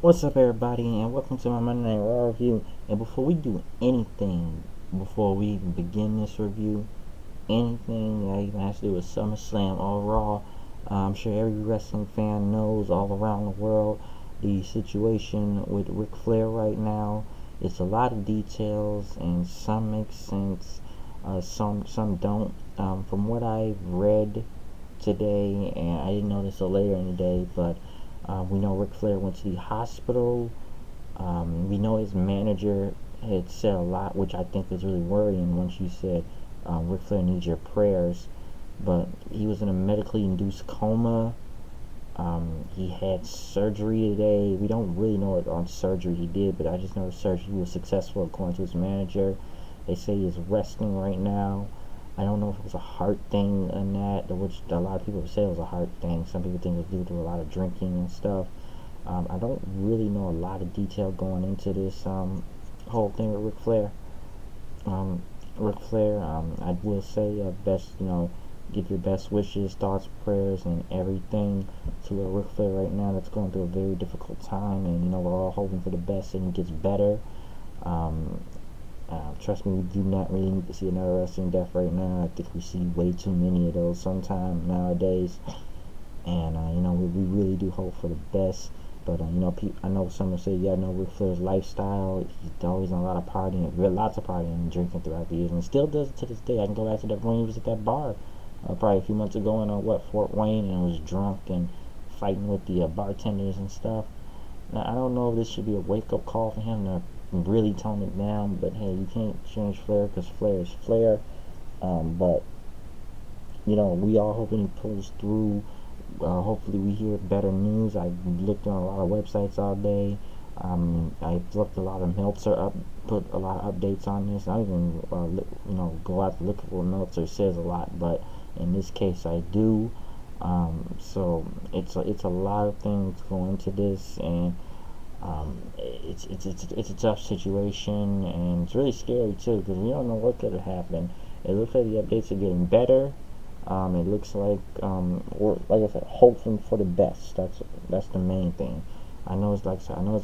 What's up, everybody, and welcome to my Monday Night Raw review. And before we do anything, before we even begin this review, anything that even has to do with Summerslam or Raw, I'm sure every wrestling fan knows all around the world the situation with Ric Flair right now. It's a lot of details, and some make sense, some don't. From what I've read today, and I didn't know this till later in the day, but we know Ric Flair went to the hospital. We know his manager had said a lot, which I think is really worrying when she said, Ric Flair needs your prayers. But he was in a medically induced coma. He had surgery today. We don't really know what on surgery he did, but I just know the surgery was successful according to his manager. They say he's resting right now. I don't know if it was a heart thing or not, which a lot of people say it was a heart thing. Some people think it was due to a lot of drinking and stuff. I don't really know a lot of detail going into this whole thing with Ric Flair. I will say give your best wishes, thoughts, prayers, and everything to Ric Flair right now that's going through a very difficult time, and we're all hoping for the best and he gets better. Trust me, we do not really need to see another wrestling death right now. I think we see way too many of those sometime nowadays. And, we really do hope for the best. But, I know some say, Ric Flair's lifestyle. He's always done a lot of partying, lots of partying and drinking throughout the years. And still does it to this day. I can go back to that when he was at that bar probably a few months ago in, Fort Wayne, and was drunk and fighting with the bartenders and stuff. Now, I don't know if this should be a wake-up call for him to really tone it down, but hey, you can't change Flair because Flair is Flair. But we all hoping he pulls through. Hopefully we hear better news. I looked on a lot of websites all day. I looked a lot of Meltzer put a lot of updates on this. I even go out to look at what Meltzer says a lot, but in this case I do. So it's a lot of things going into this, and it's a tough situation, and it's really scary too because we don't know what could have happened. It looks like the updates are getting better. It looks like we're, like I said, hoping for the best. That's the main thing. I know his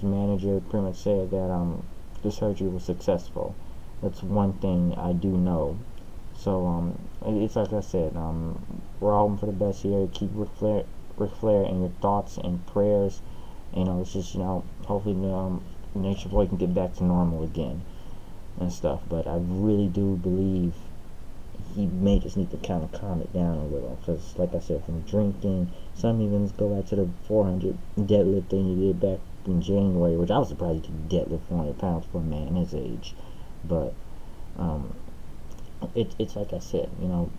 manager pretty much said that the surgery was successful. That's one thing I do know. So it's like I said, we're all hoping for the best here. Keep Ric Flair in your thoughts and prayers. It's just hopefully Nature Boy can get back to normal again and stuff. But I really do believe he may just need to kind of calm it down a little, because like I said, from drinking, some even go back to the 400 deadlift thing he did back in January, which I was surprised he could deadlift 400 pounds for a man his age. But it's like I said,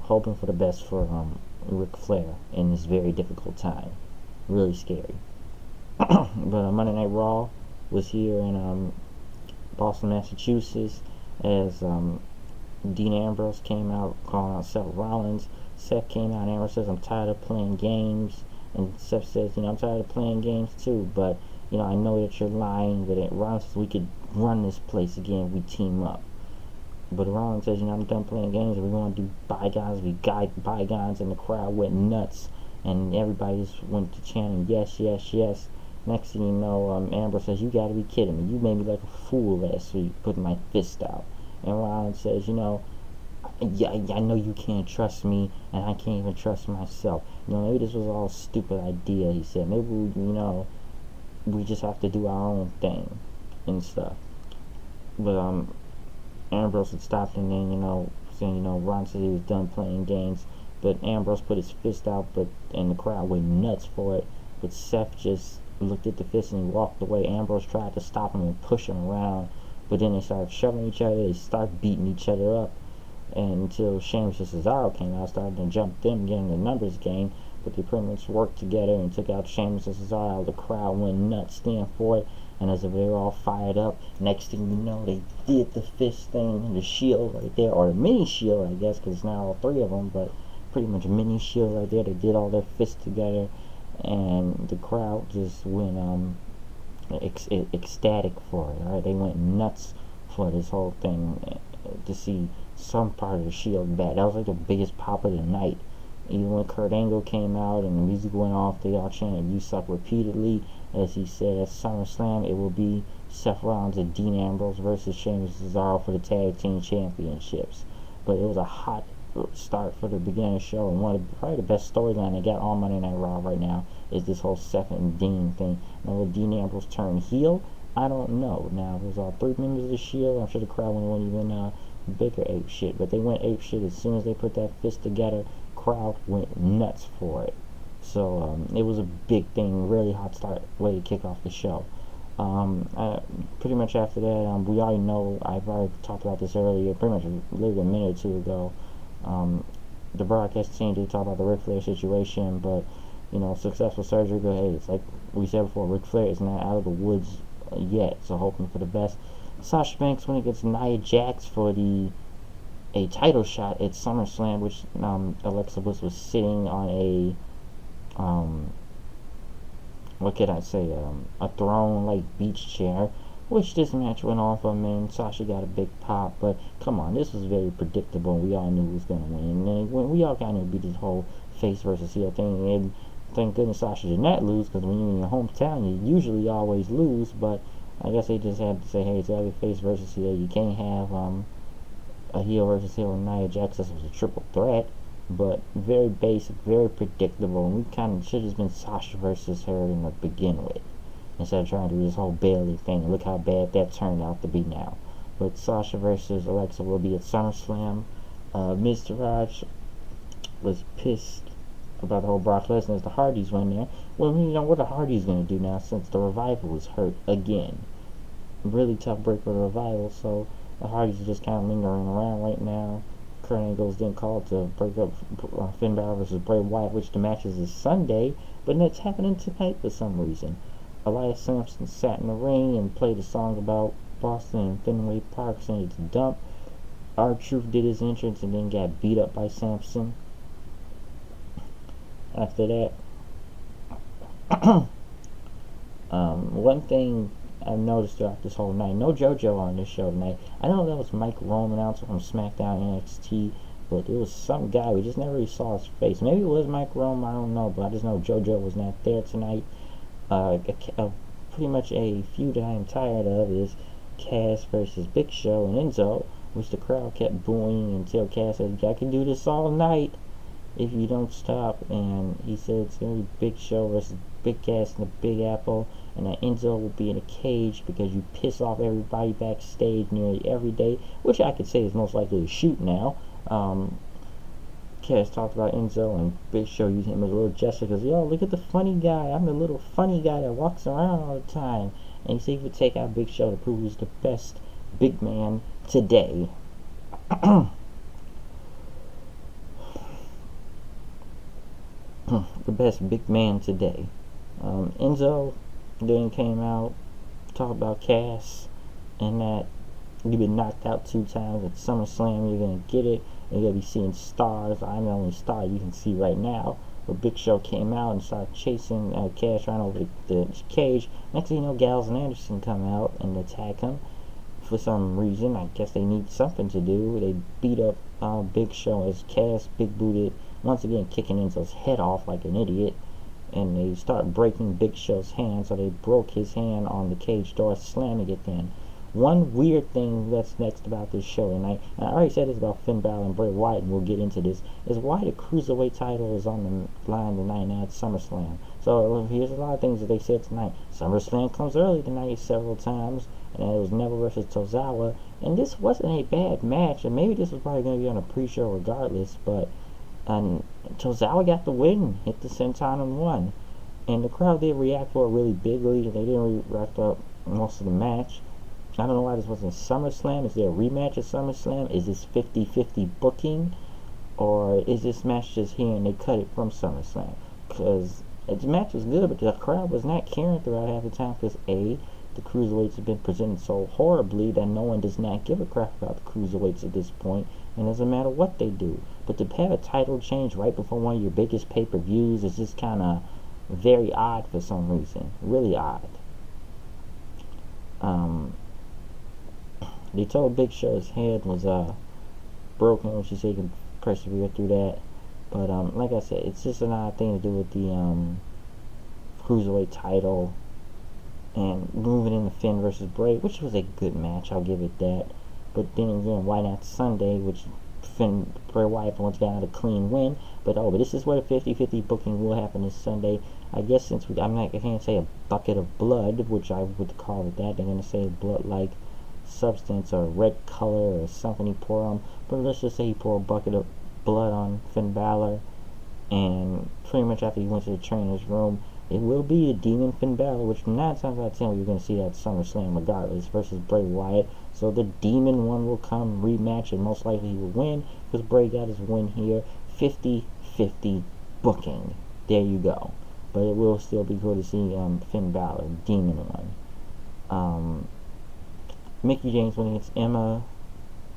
hoping for the best for Ric Flair in this very difficult time. Really scary. But Monday Night Raw was here in Boston, Massachusetts, as Dean Ambrose came out calling out Seth Rollins. Seth came out and Ambrose says, I'm tired of playing games. And Seth says, I'm tired of playing games too, but, I know that you're lying. But Rollins says, we could run this place again if we team up. But Rollins says, I'm done playing games. We want to do bygones. We guide bygones, and the crowd went nuts. And everybody just went to chanting, yes, yes, yes. Next thing you know, Ambrose says, you gotta be kidding me. You made me like a fool last week, putting my fist out. And Rollins says, I know you can't trust me, and I can't even trust myself. Maybe this was all a stupid idea, he said. Maybe, we just have to do our own thing and stuff. But, Ambrose had stopped and then, saying, Ron said he was done playing games. But Ambrose put his fist out, and the crowd went nuts for it. But Seth just looked at the fist and he walked away. Ambrose tried to stop him and push him around. But then they started shoving each other. They started beating each other up. And until Sheamus and Cesaro came out, started to jump them, getting the numbers game. But they pretty much worked together and took out Sheamus and Cesaro. The crowd went nuts, stand for it. And as if they were all fired up, next thing you know, they did the fist thing and the shield right there. Or the mini shield, I guess, because it's not all three of them. But pretty much a mini shield right there. They did all their fists together. And the crowd just went ecstatic for it. Right? They went nuts for this whole thing to see some part of the Shield back. That was like the biggest pop of the night Even when Kurt Angle came out and the music went off, they all chanted "You suck" repeatedly. As he said at SummerSlam, it will be Seth Rollins and Dean Ambrose versus Sheamus and Cesaro for the tag team championships. But it was a hot start for the beginning of the show, and probably the best storyline they got on Monday Night Raw right now is this whole Seth and Dean thing. Now, will Dean Ambrose turn heel? I don't know. Now, there's all 3 members of the Shield. I'm sure the crowd went even bigger ape shit, but they went ape shit as soon as they put that fist together. Crowd went nuts for it. So it was a big thing, really hot start way to kick off the show. Pretty much after that, we already know, I've already talked about this earlier, pretty much literally a minute or two ago. The broadcast team did talk about the Ric Flair situation, but successful surgery. But hey, it's like we said before, Ric Flair is not out of the woods yet, so hoping for the best. Sasha Banks when it gets Nia Jax for a title shot at SummerSlam, which Alexa Bliss was sitting on a what can I say, a throne like beach chair, which this match went off of, and Sasha got a big pop. But come on, this was very predictable. We all knew who was going to win, and we all kind of beat this whole face versus heel thing. And thank goodness Sasha did not lose, because when you're in your hometown, you usually always lose. But I guess they just had to say, hey, it's either face versus heel. You can't have a heel versus heel with Nia Jax. This was a triple threat, but very basic, very predictable. And we kind of should have been Sasha versus her to begin with, instead of trying to do this whole Bayley thing. Look how bad that turned out to be now. But Sasha versus Alexa will be at SummerSlam. Miz Taraj was pissed about the whole Brock Lesnar as the Hardys went there. Well, what are the Hardys going to do now since the Revival was hurt again? Really tough break for the Revival, so the Hardys are just kind of lingering around right now. Kurt Angle's then called to break up Finn Balor versus Bray Wyatt, which the match is Sunday, but that's happening tonight for some reason. Elias Sampson sat in the ring and played a song about Boston and Fenway Park, saying it's a dump. R-Truth did his entrance and then got beat up by Sampson. After that, one thing I've noticed throughout this whole night, no JoJo on this show tonight. I know that was Mike Rome, announcer from SmackDown NXT, but it was some guy. We just never really saw his face. Maybe it was Mike Rome, I don't know, but I just know JoJo was not there tonight. Pretty much a feud that I am tired of is Cass versus Big Show and Enzo, which the crowd kept booing until Cass said, I can do this all night if you don't stop. And he said it's going to be Big Show versus Big Cass in the Big Apple, and that Enzo will be in a cage because you piss off everybody backstage nearly every day, which I could say is most likely to shoot now. Cass talked about Enzo and Big Show using him as a little gesture because, yo, look at the funny guy. I'm the little funny guy that walks around all the time. And he said he would take out Big Show to prove he's the best big man today. The best big man today. Enzo then came out, talked about Cass, and that you've been knocked out 2 times at SummerSlam, you're going to get it, and you're going to be seeing stars. I'm the only star you can see right now. But Big Show came out and started chasing Cass around over the cage. Next thing you know, Gallows and Anderson come out and attack him. For some reason, I guess they need something to do. They beat up Big Show as Cass big booted, once again kicking Enzo's head off like an idiot. And they start breaking Big Show's hand, so they broke his hand on the cage door, slamming it in. One weird thing that's next about this show tonight, and I already said this about Finn Balor and Bray Wyatt, and we'll get into this, is why the Cruiserweight title is on the line tonight now at SummerSlam. So here's a lot of things that they said tonight. SummerSlam comes early tonight several times, and it was Neville versus Tozawa, and this wasn't a bad match, and maybe this was probably going to be on a pre-show regardless, but Tozawa got the win, hit the senton and won. And the crowd did react for it really bigly. They didn't react up most of the match. I don't know why this wasn't SummerSlam. Is there a rematch at SummerSlam? Is this 50-50 booking? Or is this match just here and they cut it from SummerSlam? Because the match was good, but the crowd was not caring throughout half the time because A, the Cruiserweights have been presented so horribly that no one does not give a crap about the Cruiserweights at this point, and it doesn't matter what they do. But to have a title change right before one of your biggest pay-per-views is just kind of very odd for some reason. Really odd. They told Big Show's head was broken, which he said he could persevere through that. But like I said, it's just an odd thing to do with the Cruiserweight title and moving into Finn versus Bray, which was a good match, I'll give it that. But then again, why not Sunday, which Finn Bray Wyatt once got a clean win. But this is where the 50-50 booking will happen this Sunday. I guess since I can't say a bucket of blood, which I would call it that. They're gonna say blood-like substance or red color or something he poured on. But let's just say he poured a bucket of blood on Finn Balor, and pretty much after he went to the trainer's room, it will be the Demon Finn Balor, which 9 times out of 10 you're going to see that SummerSlam regardless, versus Bray Wyatt. So the Demon one will come, rematch, and most likely he will win, because Bray got his win here. 50-50 booking. There you go. But it will still be cool to see Finn Balor, Demon one. Mickey James winning against Emma,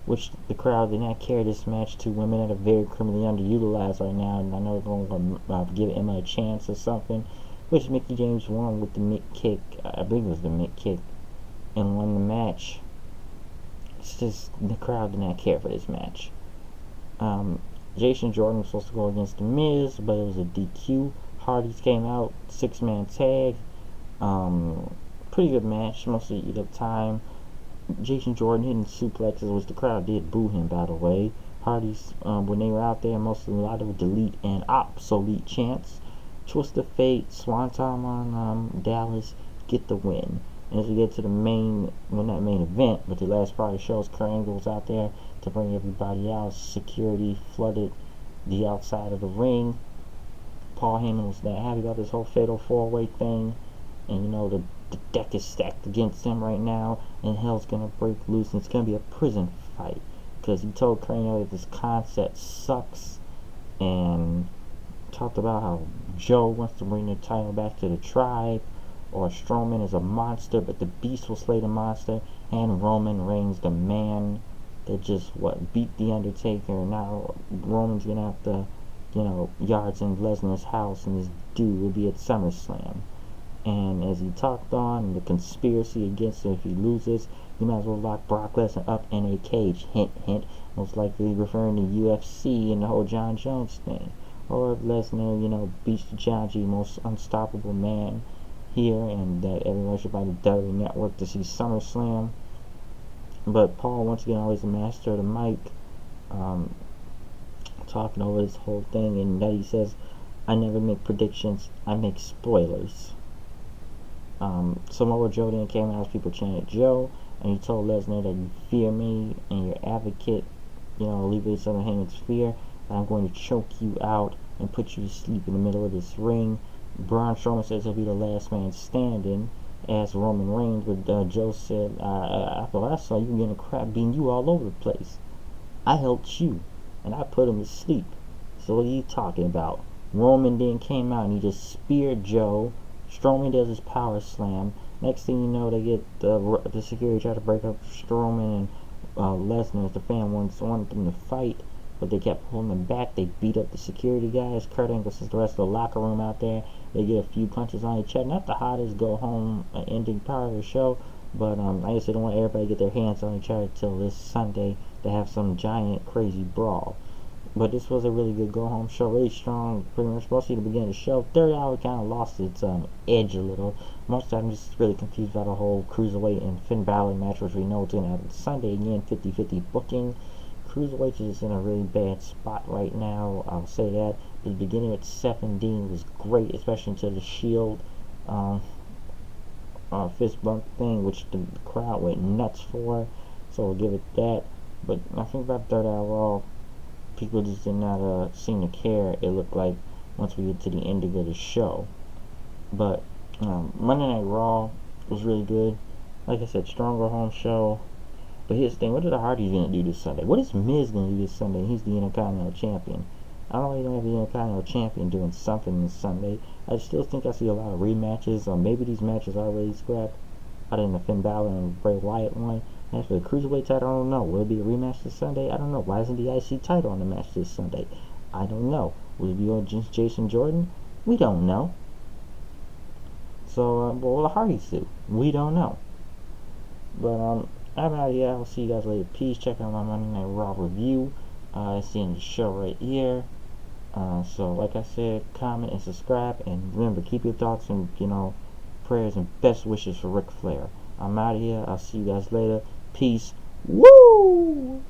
which the crowd did not care this match. 2 women that are very criminally underutilized right now, and I know they're going to give Emma a chance or something, which Mickey James won with the Mick kick. I believe it was the Mick kick, and won the match. It's just, the crowd did not care for this match. Jason Jordan was supposed to go against The Miz, but it was a DQ. Hardys came out, 6-man tag. Pretty good match, mostly eat up time. Jason Jordan hitting suplexes, which the crowd did boo him, by the way. Hardys, when they were out there, mostly a lot of delete and obsolete chants. Twist of Fate, Swanton on Dallas, get the win. And as we get to the main, well, not main event, but the last part of the show, Kurt Angle was out there to bring everybody out. Security flooded the outside of the ring. Paul Heyman was not happy about this whole fatal 4-way thing, and the deck is stacked against him right now, and hell's gonna break loose, and it's gonna be a prison fight, because he told Kurt Angle that this concept sucks, and talked about how Joe wants to bring the title back to the tribe, or Strowman is a monster, but the Beast will slay the monster, and Roman Reigns, the man that just beat the Undertaker, and now Roman's gonna have to yards in Lesnar's house, and this dude will be at SummerSlam. And as he talked on, the conspiracy against him, if he loses, you might as well lock Brock Lesnar up in a cage. Hint, hint. Most likely referring to UFC and the whole John Jones thing. Or if Lesnar, beats the John G, most unstoppable man here, and that everyone should buy the WWE Network to see SummerSlam. But Paul, once again, always a master of the mic, talking over this whole thing, and that he says, I never make predictions, I make spoilers. Samoa Joe then came out as people chanted Joe, and he told Lesnar that you fear me and your advocate, alleviate some of Heyman's fear, and I'm going to choke you out and put you to sleep in the middle of this ring. Braun Strowman says he'll be the last man standing, as Roman Reigns, but Joe said, after I saw you getting a crap beating you all over the place. I helped you, and I put him to sleep. So what are you talking about? Roman then came out and he just speared Joe. Strowman does his power slam. Next thing you know, they get the security try to break up Strowman and Lesnar. The fan wanted them to fight, but they kept pulling them back. They beat up the security guys. Kurt Angle sends the rest of the locker room out there. They get a few punches on each other. Not the hottest go home ending part of the show, but I guess they don't want everybody to get their hands on each other till this Sunday to have some giant crazy brawl. But this was a really good go-home show, really strong, pretty much mostly the beginning of the show. Third hour kind of lost its edge a little. Most of the time, I'm just really confused about the whole Cruiserweight and Finn Balor match, which we know it's going to happen Sunday. Again, 50-50 booking. Cruiserweight is in a really bad spot right now, I'll say that. The beginning at 7 was great, especially into the Shield fist bump thing, which the crowd went nuts for, so we'll give it that. But I think about third hour Raw, people just did not seem to care, it looked like, once we get to the ending of the show. But Monday Night Raw was really good. Like I said, stronger home show. But here's the thing, what are the Hardys going to do this Sunday? What is Miz going to do this Sunday? He's the Intercontinental Champion. I don't really have the Intercontinental Champion doing something this Sunday. I still think I see a lot of rematches. Maybe these matches are already scrapped, other than the Finn Balor and Bray Wyatt one. As for the Cruiserweight title, I don't know. Will it be a rematch this Sunday? I don't know. Why isn't the IC title on the match this Sunday? I don't know. Will it be on Jason Jordan? We don't know. So, what will the Hardys do? We don't know. But, I'm out of here. I'll see you guys later. Peace. Check out my Monday Night Raw review. It's the end of the show right here. So like I said, comment and subscribe, and remember, keep your thoughts and prayers and best wishes for Ric Flair. I'm out of here. I'll see you guys later. Peace. Woo!